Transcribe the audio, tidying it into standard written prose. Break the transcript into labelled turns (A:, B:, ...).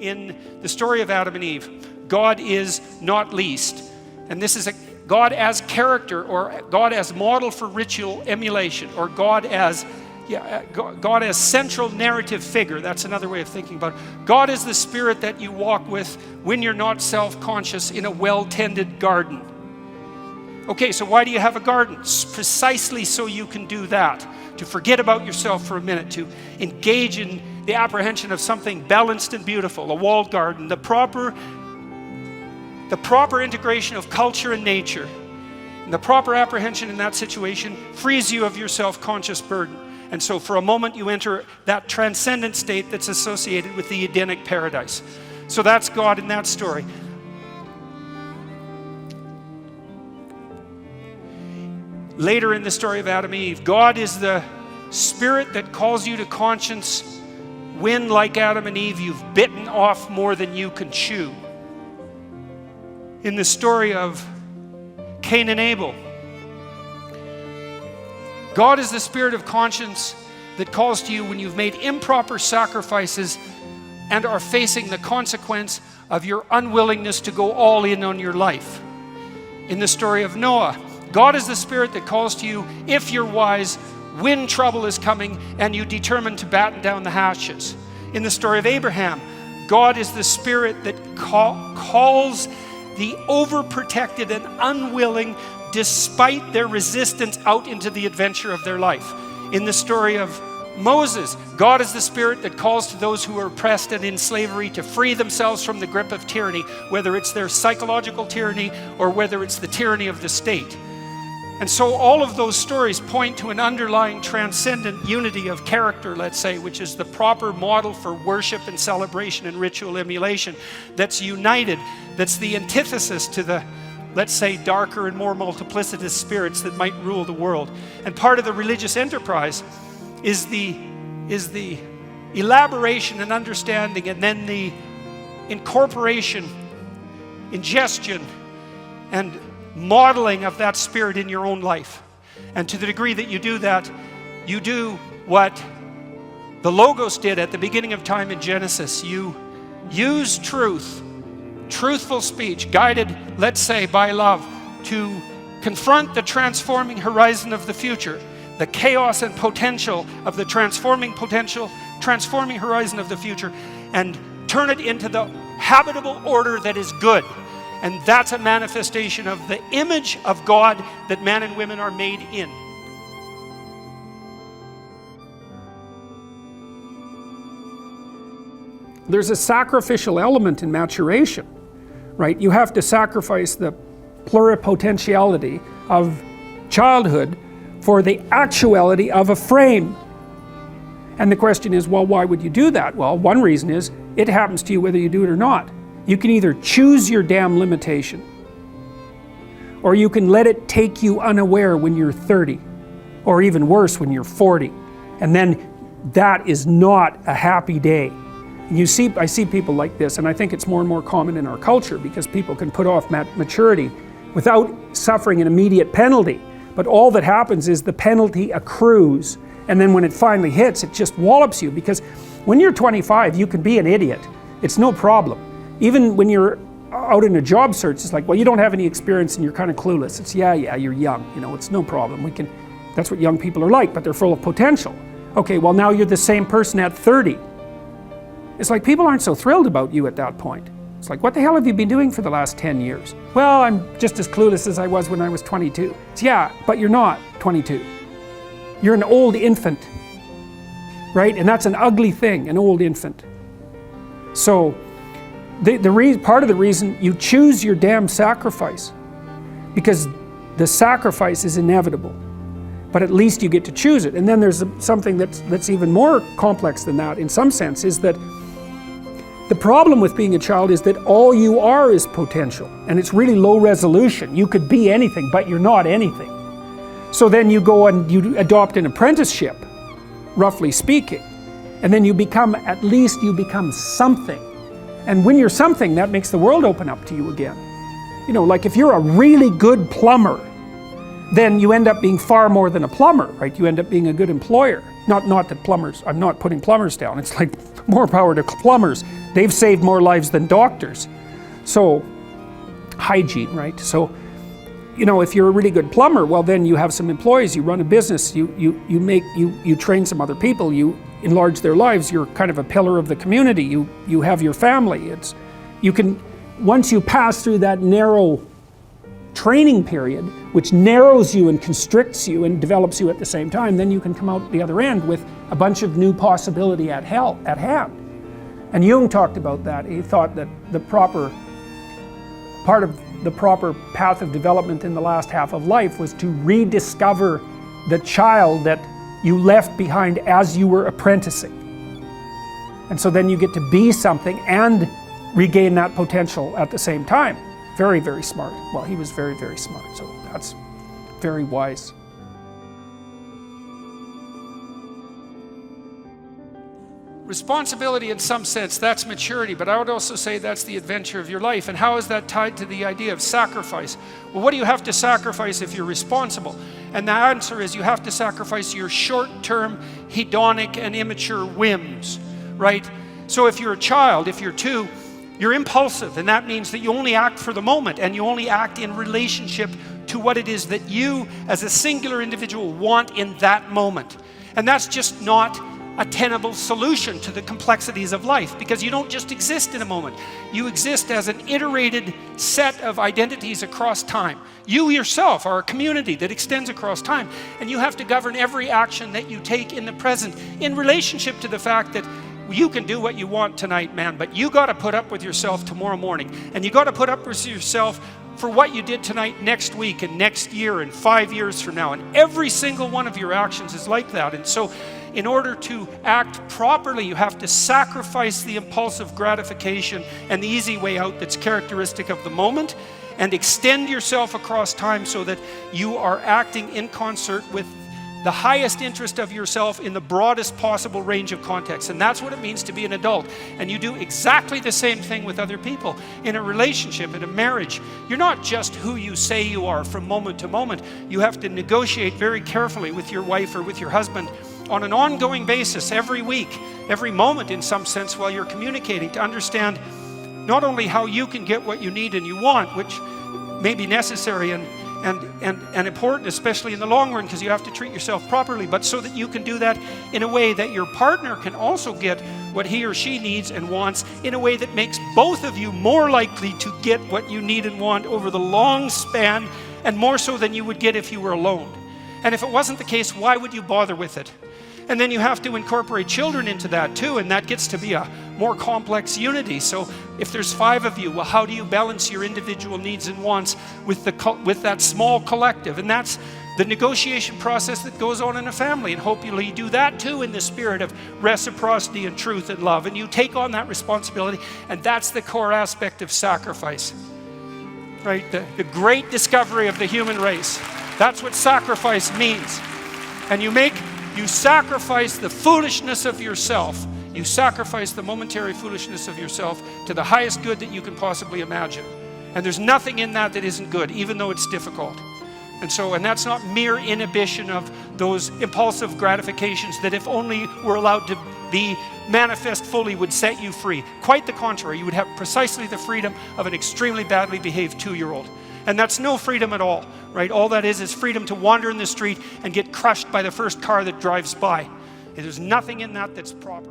A: in the story of Adam and Eve, God is not least. And this is God as character, or God as model for ritual emulation, or God as central narrative figure. That's another way of thinking about it. God is the spirit that you walk with when you're not self-conscious in a well-tended garden. Okay, so why do you have a garden? Precisely so you can do that. To forget about yourself for a minute, to engage in the apprehension of something balanced and beautiful, a walled garden, the proper integration of culture and nature, and the proper apprehension in that situation frees you of your self-conscious burden. And so for a moment you enter that transcendent state that's associated with the Edenic paradise. So that's God in that story. Later in the story of Adam and Eve, God is the spirit that calls you to conscience when, like Adam and Eve, you've bitten off more than you can chew. In the story of Cain and Abel, God is the spirit of conscience that calls to you when you've made improper sacrifices and are facing the consequence of your unwillingness to go all in on your life. In the story of Noah, God is the spirit that calls to you, if you're wise, when trouble is coming and you determine to batten down the hatches. In the story of Abraham, God is the spirit that calls the overprotected and unwilling, despite their resistance, out into the adventure of their life. In the story of Moses, God is the spirit that calls to those who are oppressed and in slavery to free themselves from the grip of tyranny, whether it's their psychological tyranny or whether it's the tyranny of the state. And so all of those stories point to an underlying transcendent unity of character, let's say, which is the proper model for worship and celebration and ritual emulation that's united, that's the antithesis to the, let's say, darker and more multiplicitous spirits that might rule the world. And part of the religious enterprise is the elaboration and understanding, and then the incorporation, ingestion, and modeling of that spirit in your own life. And to the degree that you do that, you do what the Logos did at the beginning of time in Genesis. You use truth, truthful speech, guided, let's say, by love, to confront the transforming horizon of the future, the chaos and potential of the transforming horizon of the future, and turn it into the habitable order that is good. And that's a manifestation of the image of God that man and women are made in. There's a sacrificial element in maturation, right? You have to sacrifice the pluripotentiality of childhood for the actuality of a frame. And the question is, well, why would you do that? Well, one reason is it happens to you whether you do it or not. You can either choose your damn limitation, or you can let it take you unaware when you're 30, or even worse, when you're 40. And then that is not a happy day. And I see people like this, and I think it's more and more common in our culture because people can put off maturity without suffering an immediate penalty. But all that happens is the penalty accrues, and then when it finally hits, it just wallops you. Because when you're 25, you can be an idiot. It's no problem. Even when you're out in a job search, it's like, well, you don't have any experience and you're kind of clueless. It's, yeah, you're young, it's no problem. That's what young people are like, but they're full of potential. Okay, well, now you're the same person at 30. It's like people aren't so thrilled about you at that point. It's like, what the hell have you been doing for the last 10 years? Well, I'm just as clueless as I was when I was 22. It's, yeah, but you're not 22. You're an old infant, right? And that's an ugly thing, an old infant. So, part of the reason you choose your damn sacrifice, because the sacrifice is inevitable, but at least you get to choose it. And then there's something that's even more complex than that in some sense, is that the problem with being a child is that all you are is potential, and it's really low resolution. You could be anything, but you're not anything. So then you go and you adopt an apprenticeship, roughly speaking, and then you become something. And when you're something, that makes the world open up to you again. Like if you're a really good plumber, then you end up being far more than a plumber, right? You end up being a good employer. Not that plumbers, I'm not putting plumbers down. It's like more power to plumbers. They've saved more lives than doctors. So, hygiene, right? So, you know, if you're a really good plumber, well then you have some employees, you run a business, you train some other people, you enlarge their lives, you're kind of a pillar of the community, you have your family. Once you pass through that narrow training period, which narrows you and constricts you and develops you at the same time, then you can come out the other end with a bunch of new possibility at hand. And Jung talked about that. He thought that part of the proper path of development in the last half of life was to rediscover the child that you left behind as you were apprenticing. And so then you get to be something and regain that potential at the same time. Very, very smart. Well, he was very, very smart, so that's very wise. Responsibility in some sense, that's maturity, but I would also say that's the adventure of your life. And how is that tied to the idea of sacrifice? Well, what do you have to sacrifice if you're responsible? And the answer is you have to sacrifice your short-term hedonic and immature whims, right? So if you're a child, if you're 2, you're impulsive, and that means that you only act for the moment, and you only act in relationship to what it is that you as a singular individual want in that moment. And that's just not a tenable solution to the complexities of life, because you don't just exist in a moment. You exist as an iterated set of identities across time. You yourself are a community that extends across time, and you have to govern every action that you take in the present in relationship to the fact that you can do what you want tonight, man, but you got to put up with yourself tomorrow morning, and you got to put up with yourself for what you did tonight next week and next year and 5 years from now. And every single one of your actions is like that. And so in order to act properly, you have to sacrifice the impulsive gratification and the easy way out that's characteristic of the moment, and extend yourself across time so that you are acting in concert with the highest interest of yourself in the broadest possible range of contexts. And that's what it means to be an adult. And you do exactly the same thing with other people. In a relationship, in a marriage, you're not just who you say you are from moment to moment. You have to negotiate very carefully with your wife or with your husband on an ongoing basis, every week, every moment in some sense, while you're communicating, to understand not only how you can get what you need and you want, which may be necessary and important, especially in the long run, because you have to treat yourself properly, but so that you can do that in a way that your partner can also get what he or she needs and wants, in a way that makes both of you more likely to get what you need and want over the long span, and more so than you would get if you were alone. And if it wasn't the case, why would you bother with it? And then you have to incorporate children into that too, and that gets to be a more complex unity. So if there's 5 of you, well, how do you balance your individual needs and wants with that small collective? And that's the negotiation process that goes on in a family. And hopefully you do that too in the spirit of reciprocity and truth and love. And you take on that responsibility, and that's the core aspect of sacrifice, right? The great discovery of the human race. That's what sacrifice means. And you sacrifice the foolishness of yourself. You sacrifice the momentary foolishness of yourself to the highest good that you can possibly imagine. And there's nothing in that that isn't good, even though it's difficult. And that's not mere inhibition of those impulsive gratifications that, if only were allowed to be manifest fully, would set you free. Quite the contrary, you would have precisely the freedom of an extremely badly behaved 2-year-old. And that's no freedom at all, right? All that is freedom to wander in the street and get crushed by the first car that drives by. There's nothing in that that's proper.